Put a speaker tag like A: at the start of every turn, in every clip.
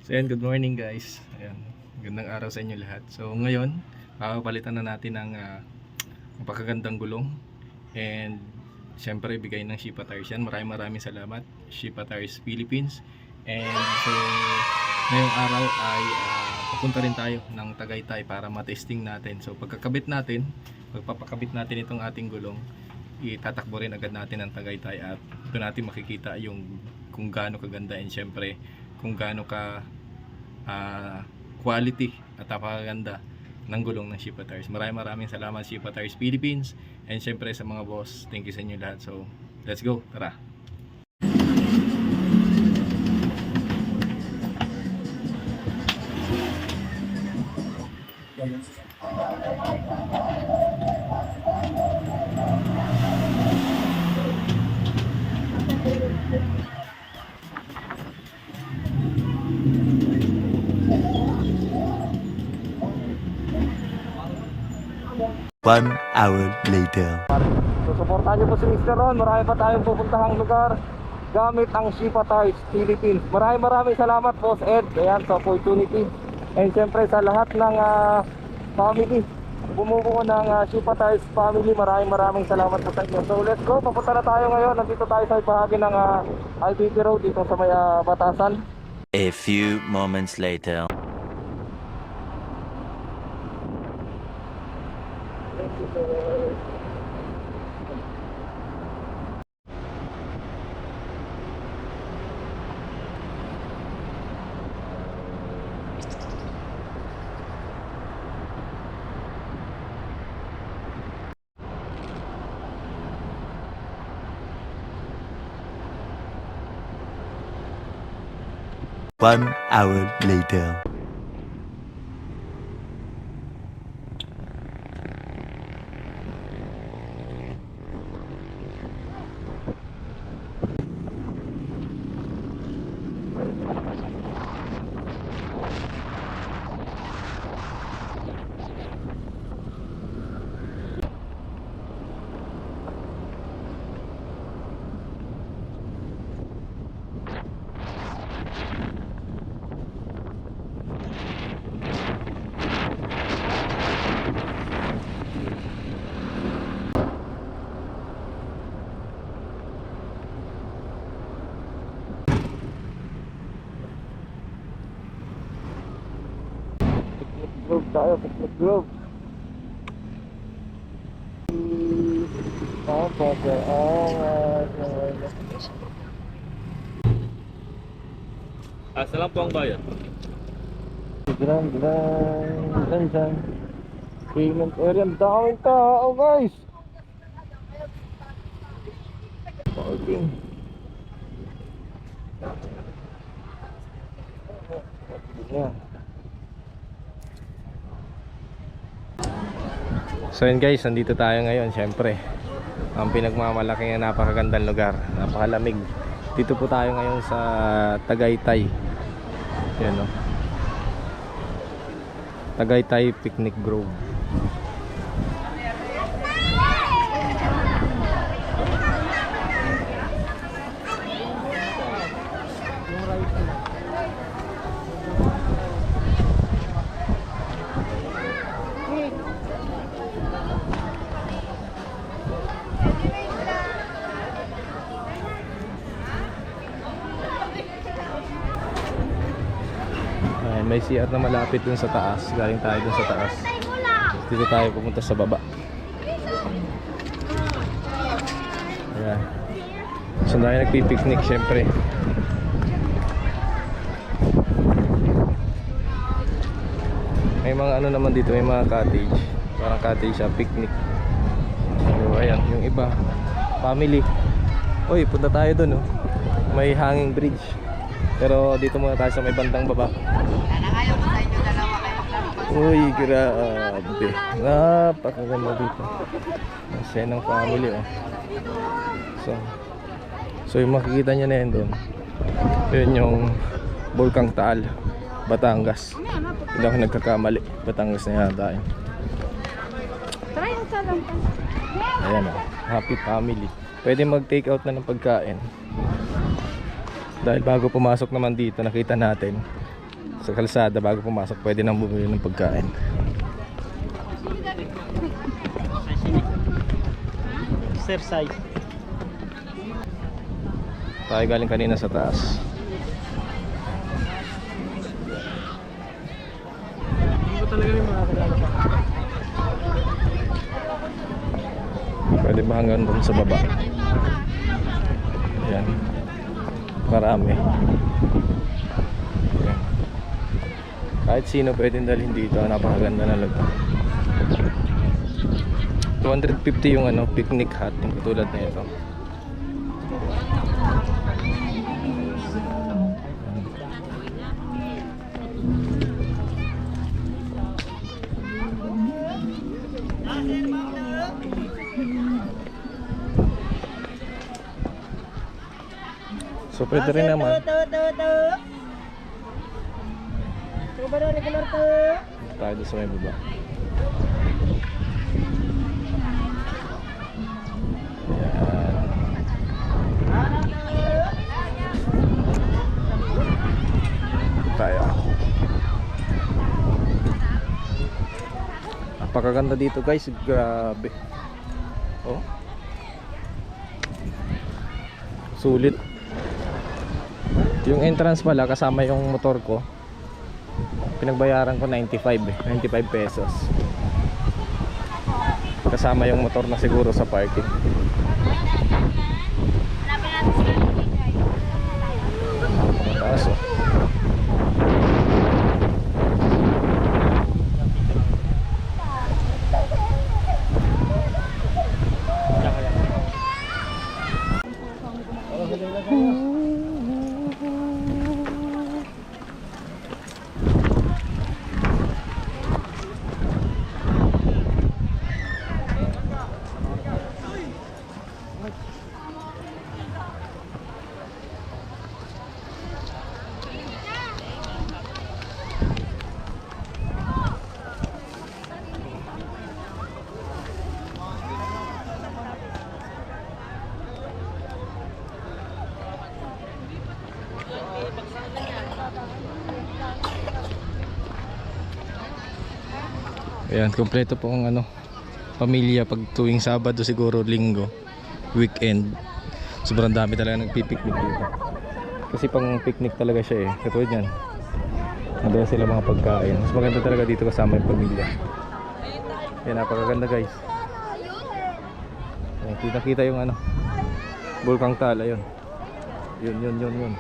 A: So ayan, good morning guys. Ayan, gandang araw sa inyo lahat. So ngayon, papalitan na natin ang napakagandang gulong. And syempre, bigay ng Shipa Tires yan. Maraming salamat, Shipa Tires Philippines. And so, ngayong araw ay papunta rin tayo ng Tagaytay para matesting natin. So pagpapakabit natin itong ating gulong, itatakbo rin agad natin ang Tagaytay at doon natin makikita yung kung gaano kaganda and syempre kung gaano ka quality at napakaganda ng gulong ng Shipa Tires. Maraming salamat Shipa Tires Philippines, and syempre sa mga boss, thank you sa inyo lahat. So let's go, tara.
B: One hour later.
A: So supportahan niyo po si Mr. Ron. Marami pa tayong pupuntahang lugar gamit ang Shipa Tires Philippines. Maraming salamat Boss Ed, ayan, sa opportunity. And syempre sa lahat ng family bumubuo ng Shipa Tires family, maraming salamat po sa inyo. So let's go, papunta na tayo ngayon. Nandito tayo sa bahagi ng LBP Road dito sa may Batasan.
B: A few moments later. One hour later.
A: Grove tayo, Picnic Grove.
C: Asa lang po ang bayan?
A: Dyan. Payment area, ang daming tao guys. Parking. Yeah. So yun guys, nandito tayo ngayon. Syempre, ang pinagmamalaki na napakagandang lugar, napakalamig. Dito po tayo ngayon sa Tagaytay. Yan o, Tagaytay Picnic Grove. May CR na malapit dun sa taas. Galing tayo dun sa taas. Dito tayo pupunta sa baba. Ayan. So tayo nagpipiknik syempre. May mga ano naman dito, may mga cottage. Parang cottage siya, picnic. So ayan, yung iba family. Uy, punta tayo dun oh. May hanging bridge. Pero dito muna tayo sa may bandang baba. Uy, grabe. Napakaganda dito. Masaya ng family oh. So yung makikita nyo na yun doon, yun yung Bulkang Taal, Batangas. Hindi ako nagkakamali, Batangas na yata yun. Ayan oh, happy family. Pwede mag take out na ng pagkain. Dahil bago pumasok naman dito, nakita natin Sa kalsada bago pumasok, pwede nang bumili ng pagkain.
C: Exercise.
A: Tayo galing kanina sa taas.
C: Hindi ko talaga yung mga kilala pa.
A: Pwede ba hanggang doon sa baba? Ayan. Marami. Ayan. Kahit sino pwedeng dalhin dito. Napakaganda na lugar. 250 yung ano, picnic hut, yung katulad na ito. So pwede rin naman tayo doon sa may baba. Tayo. Napakaganda dito guys, grabe. Oh. Sulit. Yung entrance pala kasama yung motor ko. Pinagbayaran ko 95 pesos. Kasama yung motor na siguro sa parking. Mataas oh. Ayan, kompleto po ang ano, pamilya pag tuwing Sabado, siguro Linggo, weekend. Sobrang dami talaga nagpipiknik dito. Kasi pang picnic talaga siya eh. Katulad yan, nandun sila mga pagkain. Mas maganda talaga dito kasama yung pamilya. Ayan, napakaganda guys. Ayan, kita yung ano, Bulkang Taal, ayun. Yun. Ayan,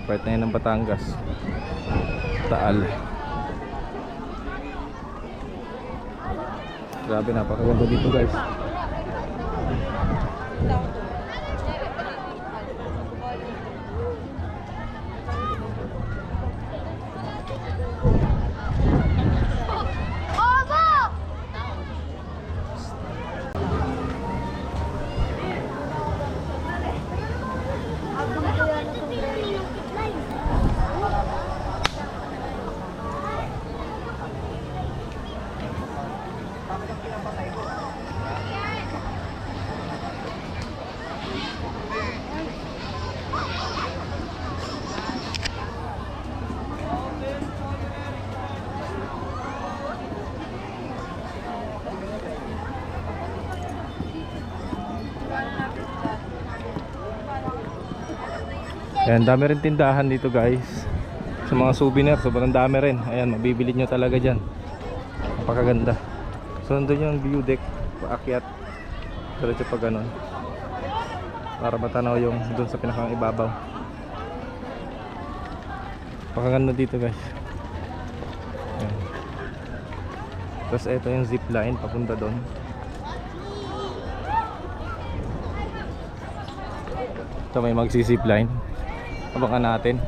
A: part na yun ng Batangas. Taal. Grabe, napakaganda dito guys. Ayan, dami rin tindahan dito guys. Sa mga souvenir, sobrang dami rin. Ayan, mabibili nyo talaga dyan. Napakaganda. So nandun yung view deck, paakyat. Diretso pa ganun, para matanaw yung dun sa pinakang ibabaw. Napakaganda dito guys. Ayan. Tapos ito yung zip line papunta dun. Ito may magsi-zip line. Abangan natin.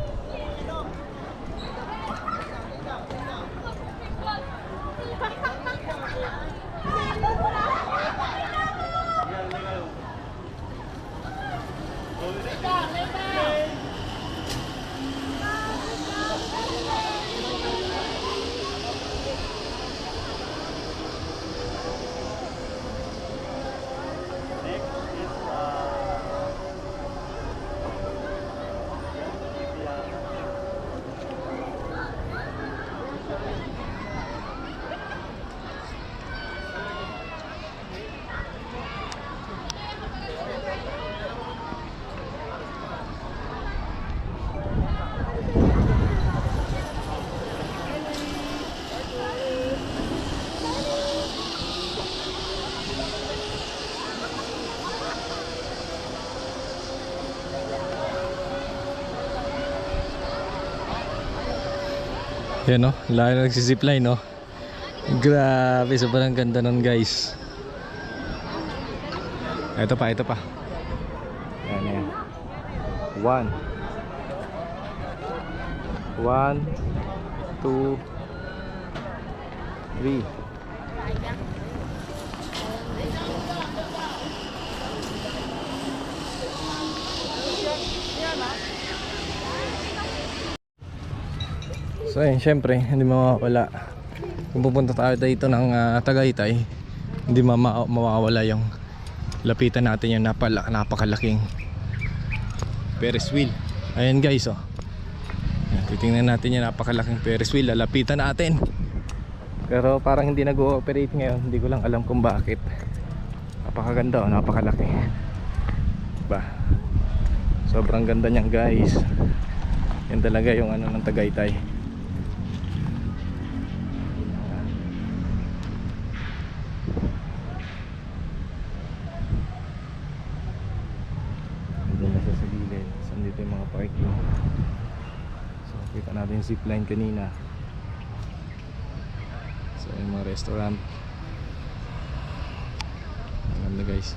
A: Yan no, lalo na nagsisipline no. Grabe, sobrang ganda nun guys. Ito pa. Yan yan. 1 2 3. So ayun, syempre hindi mawawala kung pupunta tayo dito ng Tagaytay, hindi mawawala yung lapitan natin yung napakalaking Ferris wheel. Ayan guys oh. Ayan, titingnan natin yung napakalaking Ferris wheel, lalapitan natin. Pero parang hindi nag-ooperate ngayon, hindi ko lang alam kung bakit. Napakaganda oh, napakalaki. Diba? Sobrang ganda niyan guys. Yan talaga yung ano ng Tagaytay. Diyan na siya sa gilid. So dito yung mga parking. So kita natin yung zipline kanina. So yung mga restaurant. Maganda guys.